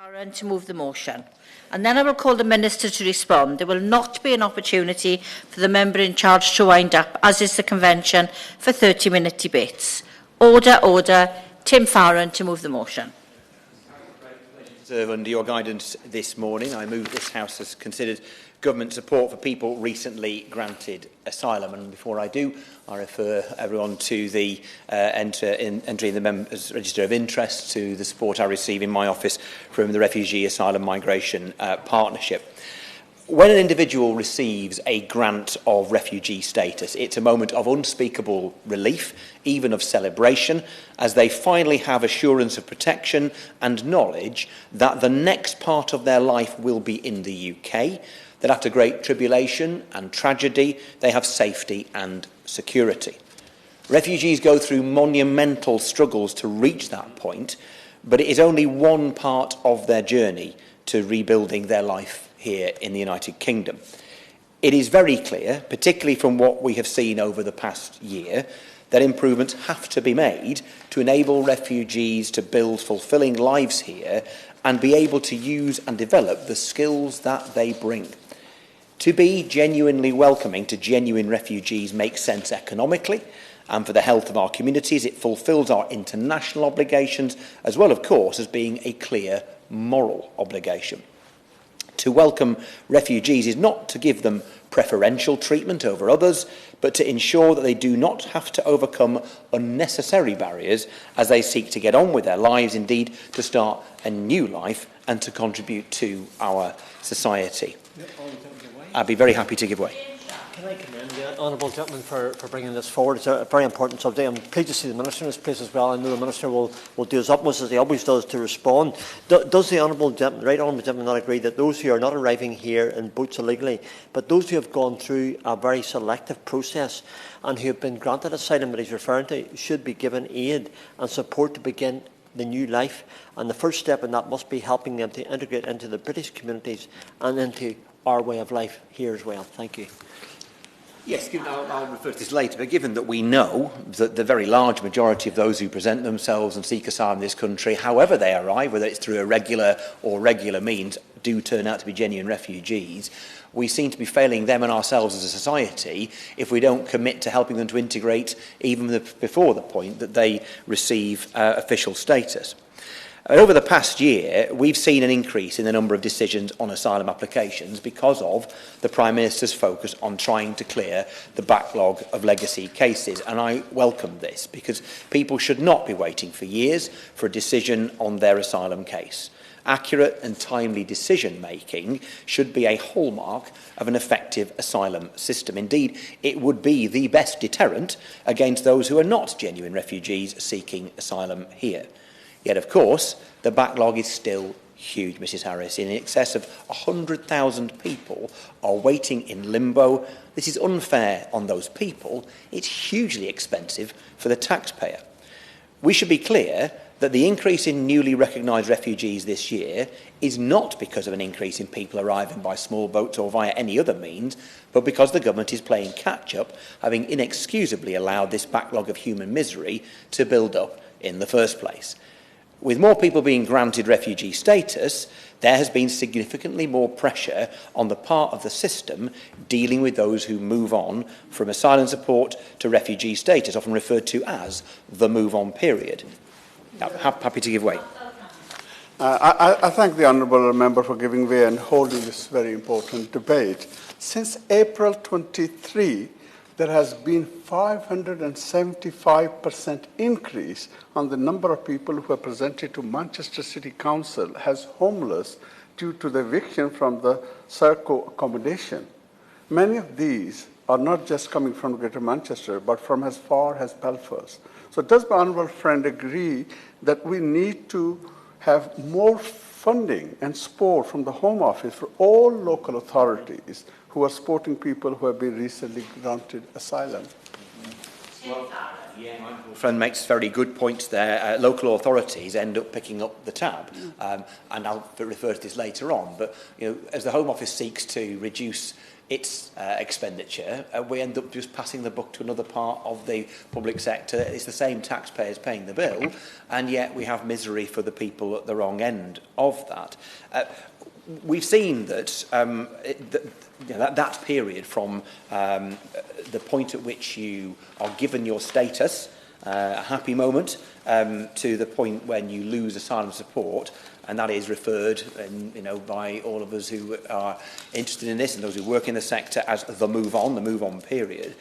Aaron to move the motion, and then I will call the Minister to respond. There will not be an opportunity for the member in charge to wind up, as is the convention, for 30-minute debates. Order, order. Tim Farron to move the motion. Under your guidance this morning, I move this House has considered government support for people recently granted asylum. And before I do, I refer everyone to the entry in the Members' Register of Interest to the support I receive in my office from the Refugee Asylum Migration Partnership. When an individual receives a grant of refugee status, it's a moment of unspeakable relief, even of celebration, as they finally have assurance of protection and knowledge that the next part of their life will be in the UK, that after great tribulation and tragedy, they have safety and security. Refugees go through monumental struggles to reach that point, but it is only one part of their journey to rebuilding their life here in the United Kingdom. It is very clear, particularly from what we have seen over the past year, that improvements have to be made to enable refugees to build fulfilling lives here and be able to use and develop the skills that they bring. To be genuinely welcoming to genuine refugees makes sense economically, and for the health of our communities, it fulfills our international obligations, as well, of course, as being a clear moral obligation. To welcome refugees is not to give them preferential treatment over others, but to ensure that they do not have to overcome unnecessary barriers as they seek to get on with their lives, indeed to start a new life and to contribute to our society. I'd be very happy to give way. Can I commend the honourable gentleman for bringing this forward? It's a very important subject. I'm pleased to see the Minister in this place as well. I know the Minister will do his utmost, as he always does, to respond. Does the honourable gentleman not agree that those who are not arriving here in boats illegally, but those who have gone through a very selective process and who have been granted asylum that he's referring to should be given aid and support to begin the new life? And the first step in that must be helping them to integrate into the British communities and into our way of life here as well. Thank you. Yes, I'll refer to this later, but given that we know that the very large majority of those who present themselves and seek asylum in this country, however they arrive, whether it's through irregular or regular means, do turn out to be genuine refugees, we seem to be failing them and ourselves as a society if we don't commit to helping them to integrate even before the point that they receive official status. Over the past year, we've seen an increase in the number of decisions on asylum applications because of the Prime Minister's focus on trying to clear the backlog of legacy cases. And I welcome this because people should not be waiting for years for a decision on their asylum case. Accurate and timely decision-making should be a hallmark of an effective asylum system. Indeed, it would be the best deterrent against those who are not genuine refugees seeking asylum here. Yet, of course, the backlog is still huge, Mrs Harris. In excess of 100,000 people are waiting in limbo. This is unfair on those people. It's hugely expensive for the taxpayer. We should be clear that the increase in newly recognised refugees this year is not because of an increase in people arriving by small boats or via any other means, but because the government is playing catch-up, having inexcusably allowed this backlog of human misery to build up in the first place. With more people being granted refugee status, there has been significantly more pressure on the part of the system dealing with those who move on from asylum support to refugee status, often referred to as the move-on period. Happy to give way. I thank the honourable member for giving way and holding this very important debate. Since April 23, there has been 575% increase on the number of people who are presented to Manchester City Council as homeless due to the eviction from the HoC accommodation. Many of these are not just coming from Greater Manchester, but from as far as Belfast. So does my honourable friend agree that we need to have more funding and support from the Home Office for all local authorities who are supporting people who have been recently granted asylum? Well, yeah, my friend makes very good points there. Local authorities end up picking up the tab, and I'll refer to this later on. But as the Home Office seeks to reduce its expenditure, we end up just passing the buck to another part of the public sector. It's the same taxpayers paying the bill, and yet we have misery for the people at the wrong end of that. We've seen that that period from the point at which you are given your status, a happy moment, to the point when you lose asylum support, and that is referred, by all of us who are interested in this and those who work in the sector as the move on period.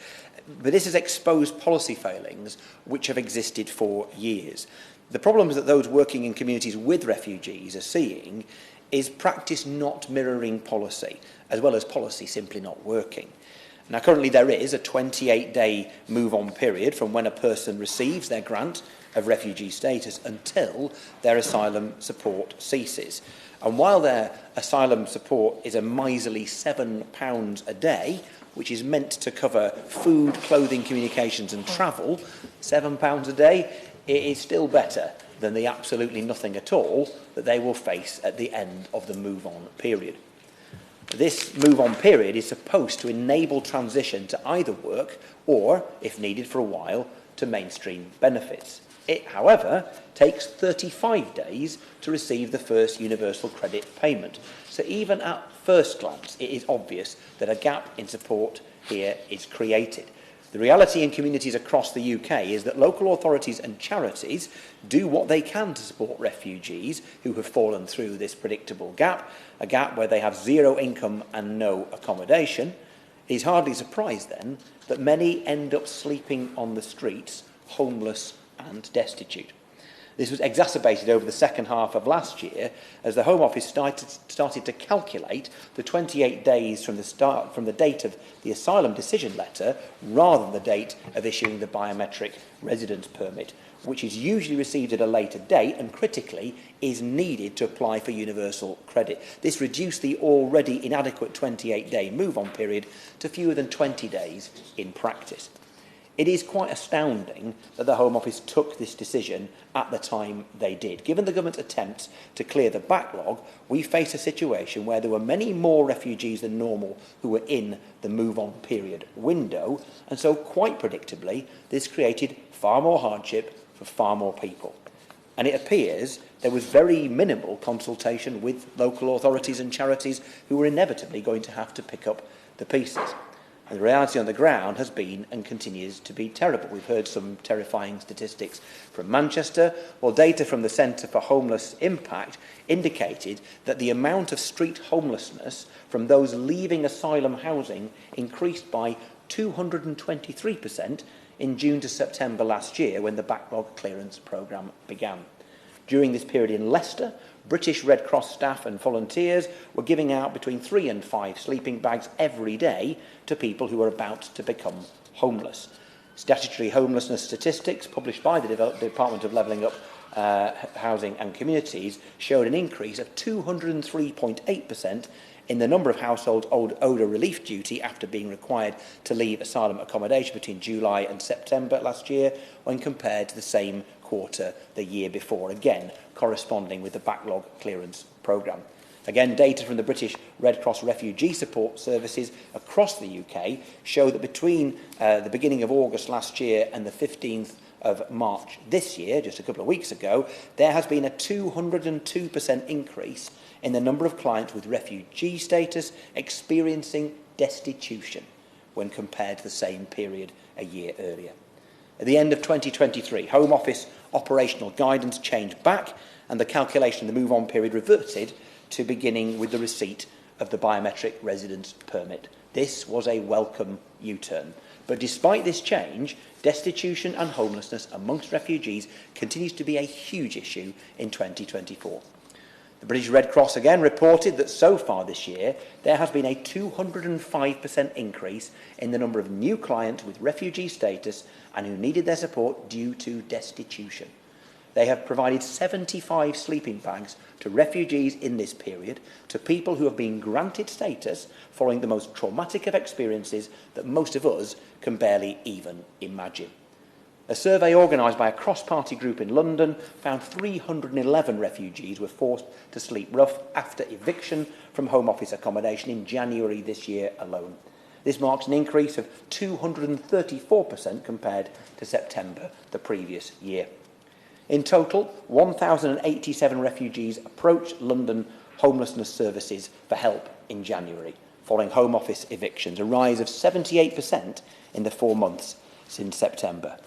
But this has exposed policy failings which have existed for years. The problems that those working in communities with refugees are seeing is practice not mirroring policy, as well as policy simply not working. Now, currently there is a 28-day move-on period from when a person receives their grant of refugee status until their asylum support ceases. And while their asylum support is a miserly £7 a day, which is meant to cover food, clothing, communications and travel, £7 a day, it is still better than the absolutely nothing at all that they will face at the end of the move-on period. This move-on period is supposed to enable transition to either work or, if needed for a while, to mainstream benefits. It, however, takes 35 days to receive the first universal credit payment. So even at first glance, it is obvious that a gap in support here is created. The reality in communities across the UK is that local authorities and charities do what they can to support refugees who have fallen through this predictable gap, a gap where they have zero income and no accommodation. It is hardly surprised then that many end up sleeping on the streets, homeless and destitute. This was exacerbated over the second half of last year as the Home Office started to calculate the 28 days from the date of the asylum decision letter rather than the date of issuing the biometric residence permit, which is usually received at a later date and, critically, is needed to apply for universal credit. This reduced the already inadequate 28-day move-on period to fewer than 20 days in practice. It is quite astounding that the Home Office took this decision at the time they did. Given the government's attempts to clear the backlog, we face a situation where there were many more refugees than normal who were in the move-on period window, and so quite predictably, this created far more hardship for far more people. And it appears there was very minimal consultation with local authorities and charities who were inevitably going to have to pick up the pieces. And the reality on the ground has been and continues to be terrible. We've heard some terrifying statistics from Manchester, while data from the Centre for Homeless Impact indicated that the amount of street homelessness from those leaving asylum housing increased by 223% in June to September last year when the backlog clearance programme began. During this period in Leicester, British Red Cross staff and volunteers were giving out between 3 and 5 sleeping bags every day to people who were about to become homeless. Statutory homelessness statistics published by the Department of Levelling Up Housing and Communities showed an increase of 203.8% in the number of households owed odour relief duty after being required to leave asylum accommodation between July and September last year when compared to the same quarter the year before, again corresponding with the backlog clearance programme. Again, data from the British Red Cross Refugee Support Services across the UK show that between the beginning of August last year and the 15th of March this year, just a couple of weeks ago, there has been a 202% increase in the number of clients with refugee status experiencing destitution when compared to the same period a year earlier. At the end of 2023, Home Office operational guidance changed back and the calculation of the move-on period reverted to beginning with the receipt of the biometric residence permit. This was a welcome U-turn. But despite this change, destitution and homelessness amongst refugees continues to be a huge issue in 2024. The British Red Cross again reported that so far this year, there has been a 205% increase in the number of new clients with refugee status and who needed their support due to destitution. They have provided 75 sleeping bags to refugees in this period, to people who have been granted status following the most traumatic of experiences that most of us can barely even imagine. A survey organised by a cross-party group in London found 311 refugees were forced to sleep rough after eviction from Home Office accommodation in January this year alone. This marks an increase of 234% compared to September the previous year. In total, 1,087 refugees approached London homelessness services for help in January, following Home Office evictions, a rise of 78% in the 4 months since September.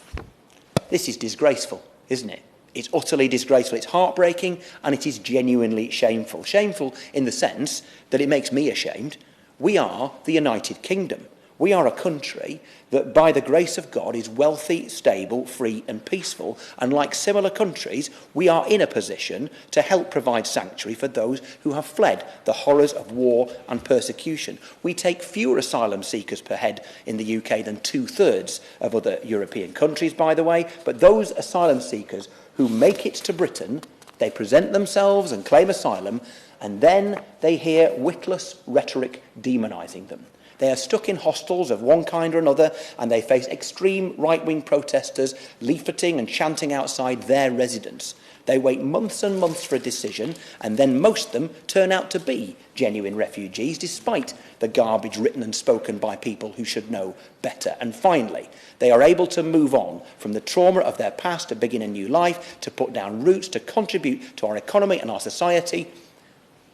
This is disgraceful, isn't it? It's utterly disgraceful. It's heartbreaking, and it is genuinely shameful. Shameful in the sense that it makes me ashamed. We are the United Kingdom. We are a country that, by the grace of God, is wealthy, stable, free and peaceful. And like similar countries, we are in a position to help provide sanctuary for those who have fled the horrors of war and persecution. We take fewer asylum seekers per head in the UK than 2/3 of other European countries, by the way. But those asylum seekers who make it to Britain, they present themselves and claim asylum, and then they hear witless rhetoric demonising them. They are stuck in hostels of one kind or another, and they face extreme right-wing protesters leafleting and chanting outside their residence. They wait months and months for a decision, and then most of them turn out to be genuine refugees, despite the garbage written and spoken by people who should know better. And finally, they are able to move on from the trauma of their past to begin a new life, to put down roots, to contribute to our economy and our society.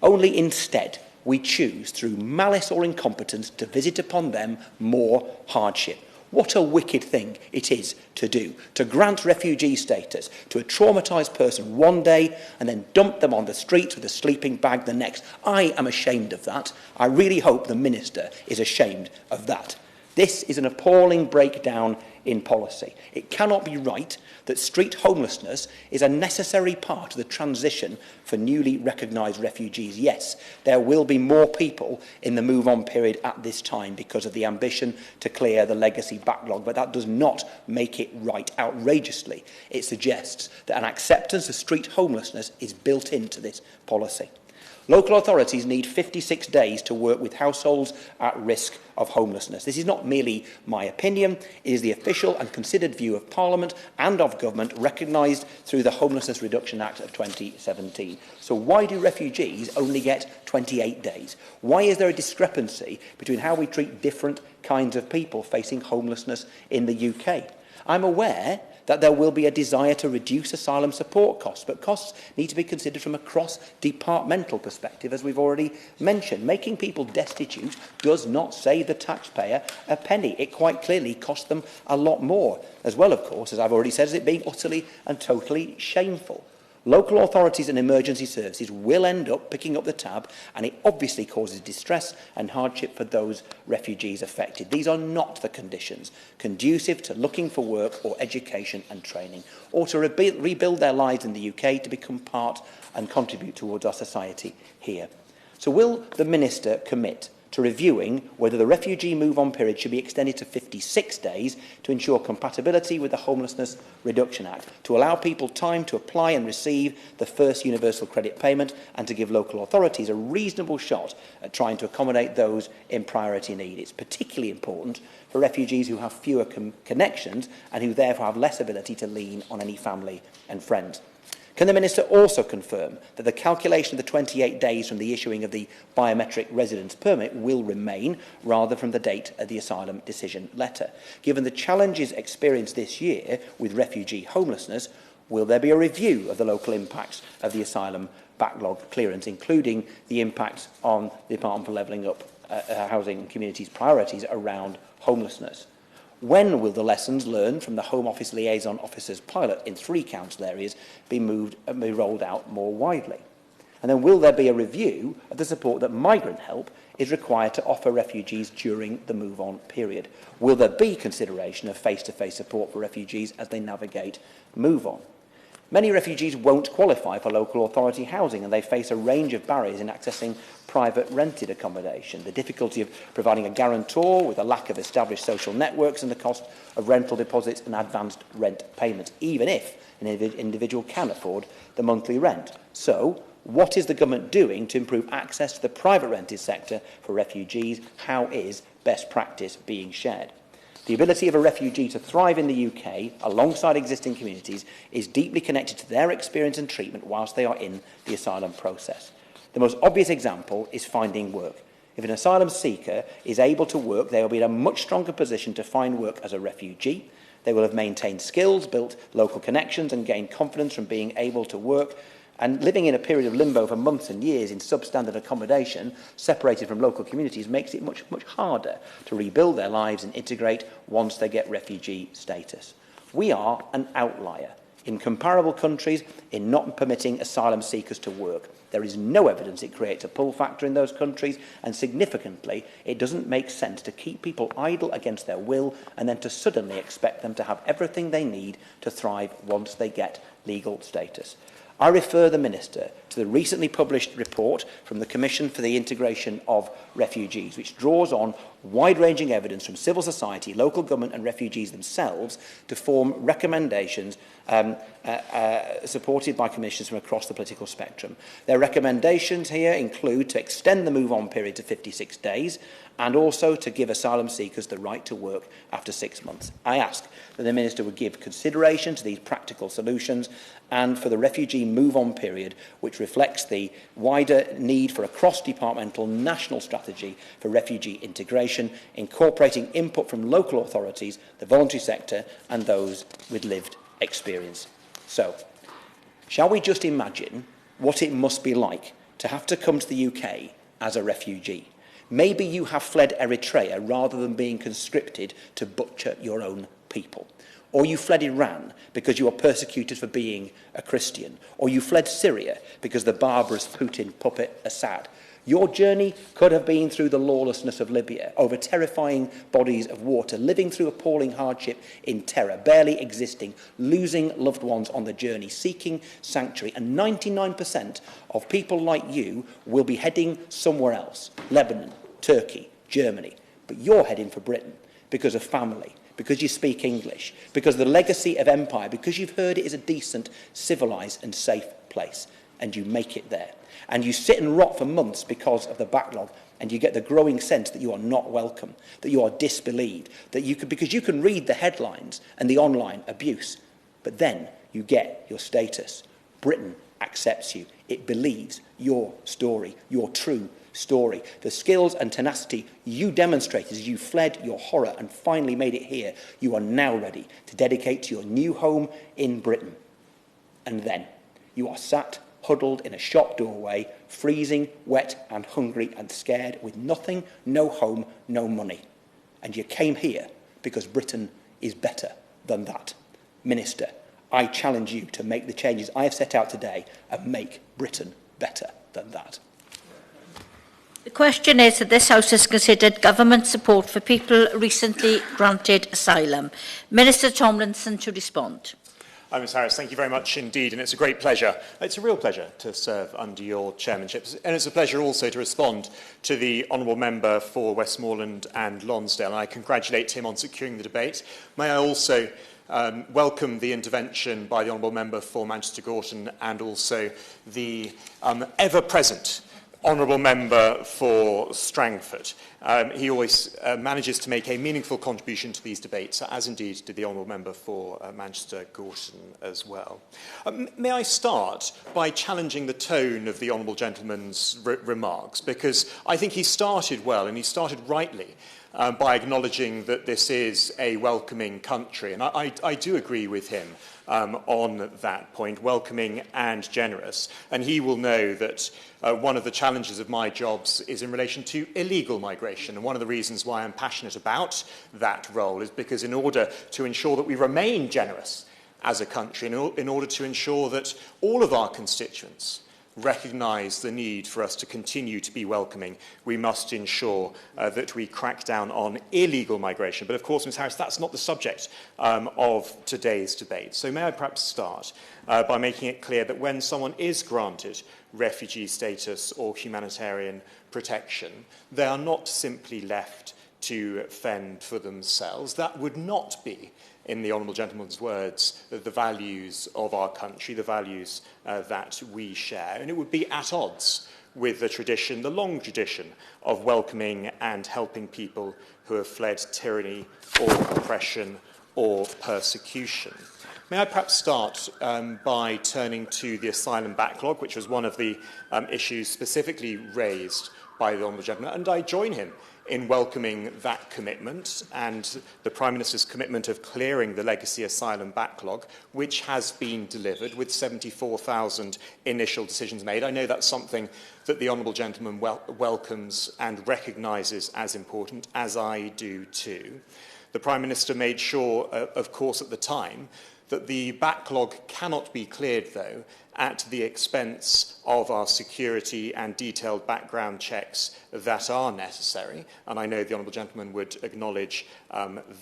Only instead we choose, through malice or incompetence, to visit upon them more hardship. What a wicked thing it is to do, to grant refugee status to a traumatised person one day and then dump them on the streets with a sleeping bag the next. I am ashamed of that. I really hope the Minister is ashamed of that. This is an appalling breakdown in policy. It cannot be right that street homelessness is a necessary part of the transition for newly recognised refugees. Yes, there will be more people in the move-on period at this time because of the ambition to clear the legacy backlog, but that does not make it right. Outrageously, it suggests that an acceptance of street homelessness is built into this policy. Local authorities need 56 days to work with households at risk of homelessness. This is not merely my opinion, it is the official and considered view of Parliament and of Government, recognised through the Homelessness Reduction Act of 2017. So why do refugees only get 28 days? Why is there a discrepancy between how we treat different kinds of people facing homelessness in the UK? I'm aware that there will be a desire to reduce asylum support costs, but costs need to be considered from a cross-departmental perspective, as we've already mentioned. Making people destitute does not save the taxpayer a penny. It quite clearly costs them a lot more, as well, of course, as I've already said, as it being utterly and totally shameful. Local authorities and emergency services will end up picking up the tab, and it obviously causes distress and hardship for those refugees affected. These are not the conditions conducive to looking for work or education and training, or to rebuild their lives in the UK to become part and contribute towards our society here. So will the Minister commit to reviewing whether the refugee move-on period should be extended to 56 days to ensure compatibility with the Homelessness Reduction Act, to allow people time to apply and receive the first universal credit payment, and to give local authorities a reasonable shot at trying to accommodate those in priority need? It's particularly important for refugees who have fewer connections and who therefore have less ability to lean on any family and friends. Can the Minister also confirm that the calculation of the 28 days from the issuing of the biometric residence permit will remain rather from the date of the asylum decision letter? Given the challenges experienced this year with refugee homelessness, will there be a review of the local impacts of the asylum backlog clearance, including the impact on the Department for Levelling Up Housing and Communities' priorities around homelessness? When will the lessons learned from the Home Office liaison officers pilot in 3 council areas be rolled out more widely? And then will there be a review of the support that migrant help is required to offer refugees during the move-on period? Will there be consideration of face-to-face support for refugees as they navigate move-on? Many refugees won't qualify for local authority housing, and they face a range of barriers in accessing private rented accommodation. The difficulty of providing a guarantor, with a lack of established social networks, and the cost of rental deposits and advanced rent payments, even if an individual can afford the monthly rent. So, what is the government doing to improve access to the private rented sector for refugees? How is best practice being shared? The ability of a refugee to thrive in the UK alongside existing communities is deeply connected to their experience and treatment whilst they are in the asylum process. The most obvious example is finding work. If an asylum seeker is able to work, they will be in a much stronger position to find work as a refugee. They will have maintained skills, built local connections and gained confidence from being able to work. And living in a period of limbo for months and years in substandard accommodation, separated from local communities, makes it much, much harder to rebuild their lives and integrate once they get refugee status. We are an outlier in comparable countries in not permitting asylum seekers to work. There is no evidence it creates a pull factor in those countries, and significantly, it doesn't make sense to keep people idle against their will and then to suddenly expect them to have everything they need to thrive once they get legal status. I refer the Minister to the recently published report from the Commission for the Integration of Refugees, which draws on wide-ranging evidence from civil society, local government and refugees themselves to form recommendations supported by commissioners from across the political spectrum. Their recommendations here include to extend the move-on period to 56 days and also to give asylum seekers the right to work after 6 months. I ask that the Minister would give consideration to these practical solutions and for the refugee move-on period, which reflects the wider need for a cross-departmental national strategy for refugee integration, incorporating input from local authorities, the voluntary sector and those with lived experience. So, shall we just imagine what it must be like to have to come to the UK as a refugee? Maybe you have fled Eritrea rather than being conscripted to butcher your own people. Or you fled Iran because you are persecuted for being a Christian. Or you fled Syria because the barbarous Putin puppet Assad. Your journey could have been through the lawlessness of Libya, over terrifying bodies of water, living through appalling hardship in terror, barely existing, losing loved ones on the journey, seeking sanctuary. And 99% of people like you will be heading somewhere else, Lebanon, Turkey, Germany. But you're heading for Britain because of family, because you speak English, because of the legacy of empire, because you've heard it is a decent, civilised and safe place, and you make it there. And you sit and rot for months because of the backlog, and you get the growing sense that you are not welcome, that you are disbelieved, that you could, because you can read the headlines and the online abuse, but then you get your status. Britain accepts you. It believes your story, your true story. The skills and tenacity you demonstrated as you fled your horror and finally made it here, you are now ready to dedicate to your new home in Britain. And then you are sat huddled in a shop doorway, freezing, wet and hungry and scared, with nothing, no home, no money. And you came here because Britain is better than that. Minister, I challenge you to make the changes I have set out today and make Britain better than that. The question is that this House has considered government support for people recently granted asylum. Minister Tomlinson to respond. Ms Harris, thank you very much indeed, and it's a great pleasure. It's a real pleasure to serve under your chairmanship, and it's a pleasure also to respond to the Honourable Member for Westmoreland and Lonsdale, and I congratulate him on securing the debate. May I also welcome the intervention by the Honourable Member for Manchester Gorton and also the ever-present Honourable Member for Strangford. He always manages to make a meaningful contribution to these debates, as indeed did the Honourable Member for Manchester Gorton as well. May I start by challenging the tone of the Honourable Gentleman's remarks, because I think he started well and he started rightly by acknowledging that this is a welcoming country, and I do agree with him on that point, welcoming and generous. And he will know that one of the challenges of my jobs is in relation to illegal migration. And one of the reasons why I'm passionate about that role is because in order to ensure that we remain generous as a country, in order to ensure that all of our constituents recognise the need for us to continue to be welcoming, we must ensure that we crack down on illegal migration. But of course, Ms Harris, that's not the subject of today's debate. So may I perhaps start by making it clear that when someone is granted refugee status or humanitarian protection, they are not simply left to fend for themselves. That would not be, in the Honourable Gentleman's words, the values of our country, the values that we share. And it would be at odds with the tradition, the long tradition, of welcoming and helping people who have fled tyranny or oppression or persecution. May I perhaps start by turning to the asylum backlog, which was one of the issues specifically raised by the Honourable Gentleman, and I join him in welcoming that commitment and the Prime Minister's commitment of clearing the legacy asylum backlog, which has been delivered with 74,000 initial decisions made. I know that's something that the Honourable Gentleman welcomes and recognises as important, as I do too. The Prime Minister made sure, of course, at the time, that the backlog cannot be cleared, though, at the expense of our security and detailed background checks that are necessary. And I know the Honourable Gentleman would acknowledge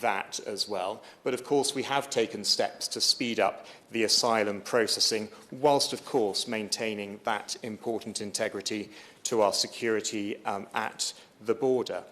that as well. But, of course, we have taken steps to speed up the asylum processing, whilst, of course, maintaining that important integrity to our security at the border.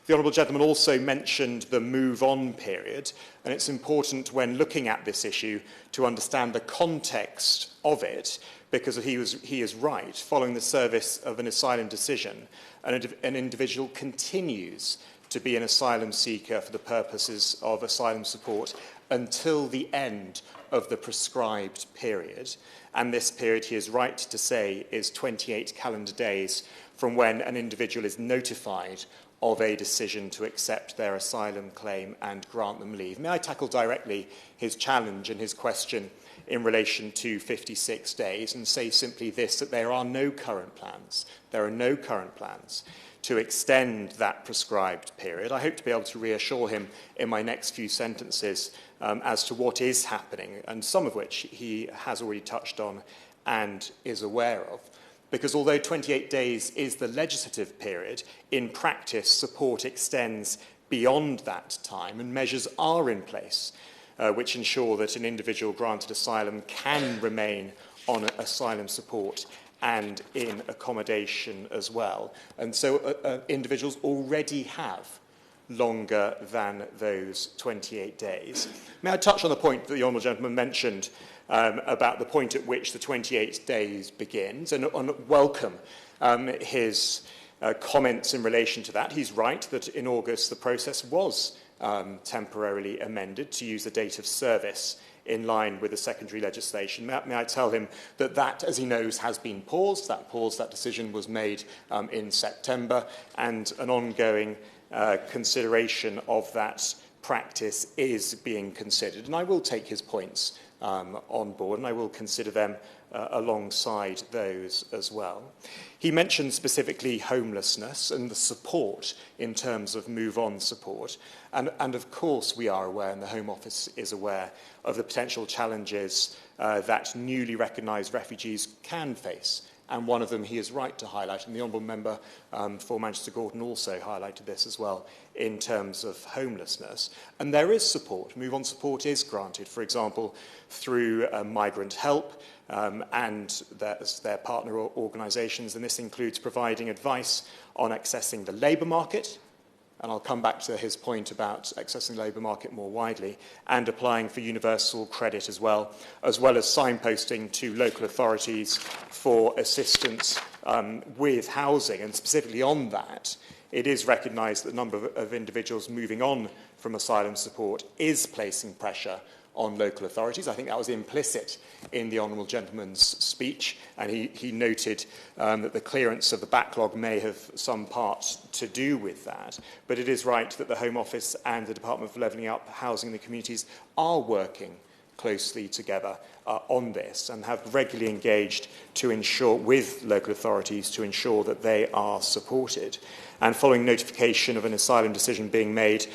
The Honourable Gentleman also mentioned the move-on period, and it's important when looking at this issue to understand the context of it, because he is right. Following the service of an asylum decision, an individual continues to be an asylum seeker for the purposes of asylum support until the end of the prescribed period. And this period, he is right to say, is 28 calendar days from when an individual is notified of a decision to accept their asylum claim and grant them leave. May I tackle directly his challenge and his question in relation to 56 days and say simply this, that there are no current plans. There are no current plans to extend that prescribed period. I hope to be able to reassure him in my next few sentences as to what is happening, and some of which he has already touched on and is aware of. Because although 28 days is the legislative period, in practice support extends beyond that time, and measures are in place which ensure that an individual granted asylum can remain on asylum support and in accommodation as well. And so individuals already have longer than those 28 days. May I touch on the point that the Honourable Gentleman mentioned about the point at which the 28 days begins, and welcome his comments in relation to that. He's right that in August the process was temporarily amended to use the date of service in line with the secondary legislation. May I tell him that, as he knows, has been paused. That decision was made in September, and an ongoing consideration of that practice is being considered. And I will take his points on board, and I will consider them alongside those as well. He mentioned specifically homelessness and the support in terms of move-on support. And of course we are aware, and the Home Office is aware, of the potential challenges that newly recognised refugees can face. And one of them he is right to highlight, and the Honourable Member for Manchester Gorton also highlighted this as well, in terms of homelessness. And there is support. Move-on support is granted, for example, through Migrant Help and their partner organisations, and this includes providing advice on accessing the labour market, and I'll come back to his point about accessing the labour market more widely, and applying for universal credit as well as signposting to local authorities for assistance with housing. And specifically on that, it is recognised that the number of individuals moving on from asylum support is placing pressure on local authorities. I think that was implicit in the Honourable Gentleman's speech, and he noted that the clearance of the backlog may have some part to do with that. But it is right that the Home Office and the Department for Levelling Up Housing in the Communities are working closely together on this, and have regularly engaged to ensure, with local authorities, to ensure that they are supported. And following notification of an asylum decision being made,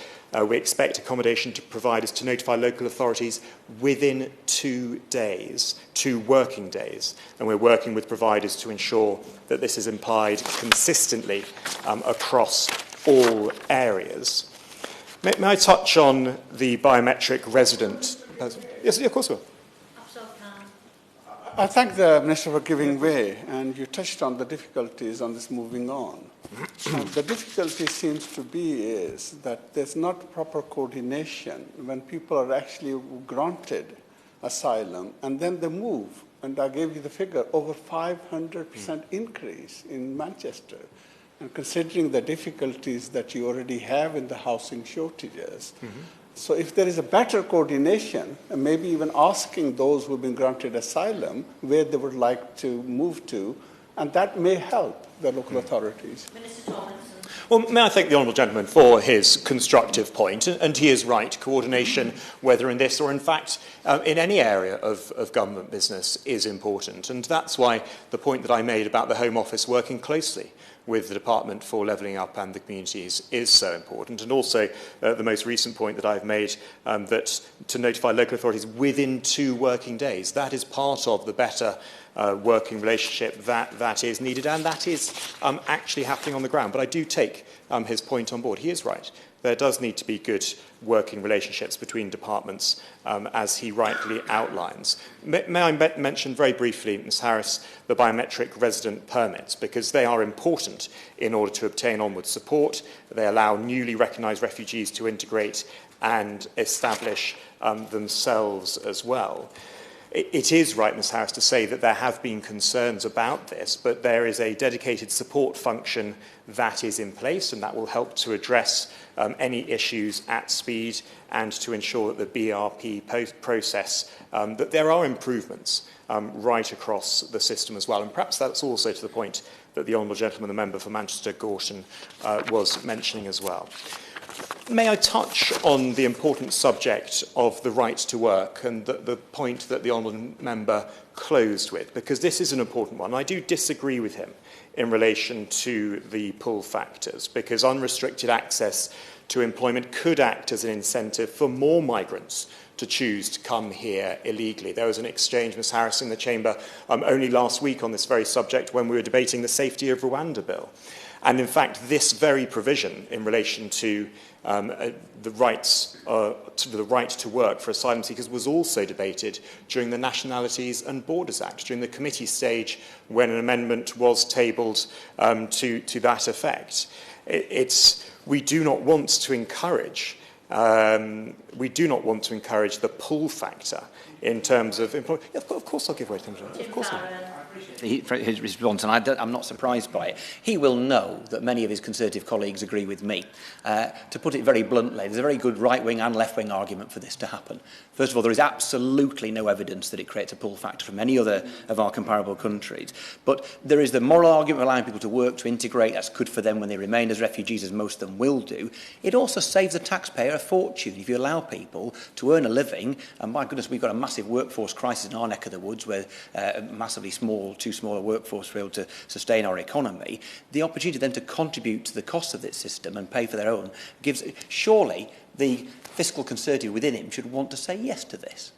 we expect accommodation providers to notify local authorities within 2 days, 2 working days. And we're working with providers to ensure that this is applied consistently across all areas. May I touch on the biometric resident? Yes, of course we will. I thank the Minister for giving way, and you touched on the difficulties on this moving on. The difficulty seems to be is that there's not proper coordination when people are actually granted asylum and then they move and I gave you the figure, over 500% increase in Manchester. And considering the difficulties that you already have in the housing shortages, so if there is a better coordination, and maybe even asking those who have been granted asylum where they would like to move to, and that may help the local authorities. Minister Tomlinson. Well, may I thank the Honourable Gentleman for his constructive point, and he is right, coordination, whether in this or in fact in any area of government business, is important. And that's why the point that I made about the Home Office working closely with the Department for Levelling Up and the communities is so important. And also the most recent point that I've made, that to notify local authorities within 2 working days, that is part of the better working relationship that is needed, and that is actually happening on the ground. But I do take his point on board. He is right. There does need to be good working relationships between departments, as he rightly outlines. May I mention very briefly, Ms Harris, the biometric resident permits, because they are important in order to obtain onward support. They allow newly recognised refugees to integrate and establish themselves as well. It is right, Ms Harris, to say that there have been concerns about this, but there is a dedicated support function that is in place, and that will help to address any issues at speed and to ensure that the BRP process, that there are improvements right across the system as well. And perhaps that's also to the point that the Honourable Gentleman, the Member for Manchester Gorton, was mentioning as well. May I touch on the important subject of the right to work and the point that the Honourable Member closed with, because this is an important one. I do disagree with him in relation to the pull factors, because unrestricted access to employment could act as an incentive for more migrants to choose to come here illegally. There was an exchange, Ms Harris, in the Chamber only last week on this very subject when we were debating the Safety of Rwanda Bill. And in fact, this very provision in relation to the right to work for asylum seekers was also debated during the Nationalities and Borders Act, during the committee stage when an amendment was tabled to that effect. We do not want to encourage the pull factor in terms of employment. Yeah, of course I'll give way to him. Of course I will. His response, and I'm not surprised by it. He will know that many of his Conservative colleagues agree with me. To put it very bluntly, there's a very good right-wing and left-wing argument for this to happen. First of all, there is absolutely no evidence that it creates a pull factor from any other of our comparable countries. But there is the moral argument of allowing people to work, to integrate. That's good for them when they remain as refugees, as most of them will do. It also saves the taxpayer a fortune if you allow people to earn a living. And my goodness, we've got a massive workforce crisis in our neck of the woods where massively too small a workforce for able to sustain our economy. The opportunity then to contribute to the cost of this system and pay for their own gives. Surely the fiscal Conservative within him should want to say yes to this.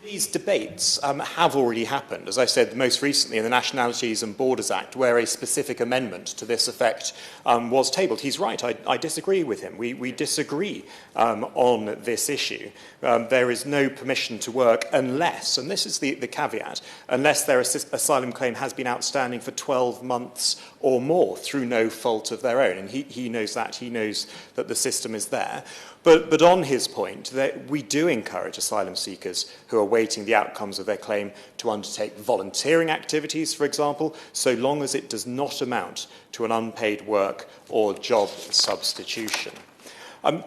These debates have already happened, as I said, most recently in the Nationalities and Borders Act, where a specific amendment to this effect was tabled. He's right, I disagree with him. We disagree on this issue. There is no permission to work unless, and this is the caveat, unless their asylum claim has been outstanding for 12 months or more through no fault of their own. And he knows that. He knows that the system is there. But on his point, that we do encourage asylum seekers who are waiting the outcomes of their claim to undertake volunteering activities, for example, so long as it does not amount to an unpaid work or job substitution.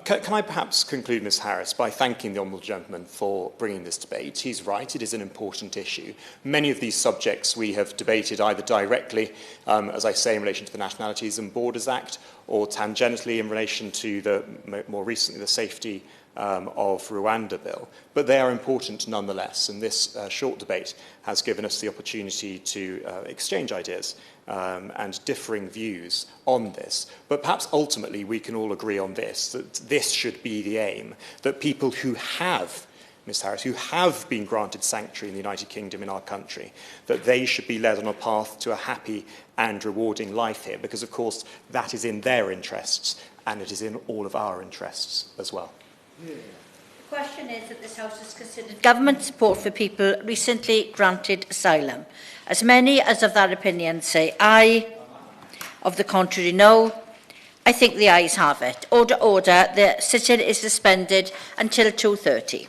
Can I perhaps conclude, Ms Harris, by thanking the Honourable Gentleman for bringing this debate. He's right, it is an important issue. Many of these subjects we have debated either directly, as I say, in relation to the Nationalities and Borders Act, or tangentially in relation to more recently, the Safety of Rwanda Bill. But they are important nonetheless, and this short debate has given us the opportunity to exchange ideas and differing views on this. But perhaps ultimately we can all agree on this, that this should be the aim, that people who have, Ms Harris, who have been granted sanctuary in the United Kingdom in our country, that they should be led on a path to a happy and rewarding life here, because of course that is in their interests and it is in all of our interests as well. The question is that this House has considered government support for people recently granted asylum. As many as of that opinion say aye, of the contrary no. I think the ayes have it. Order. The sitting is suspended until 2:30.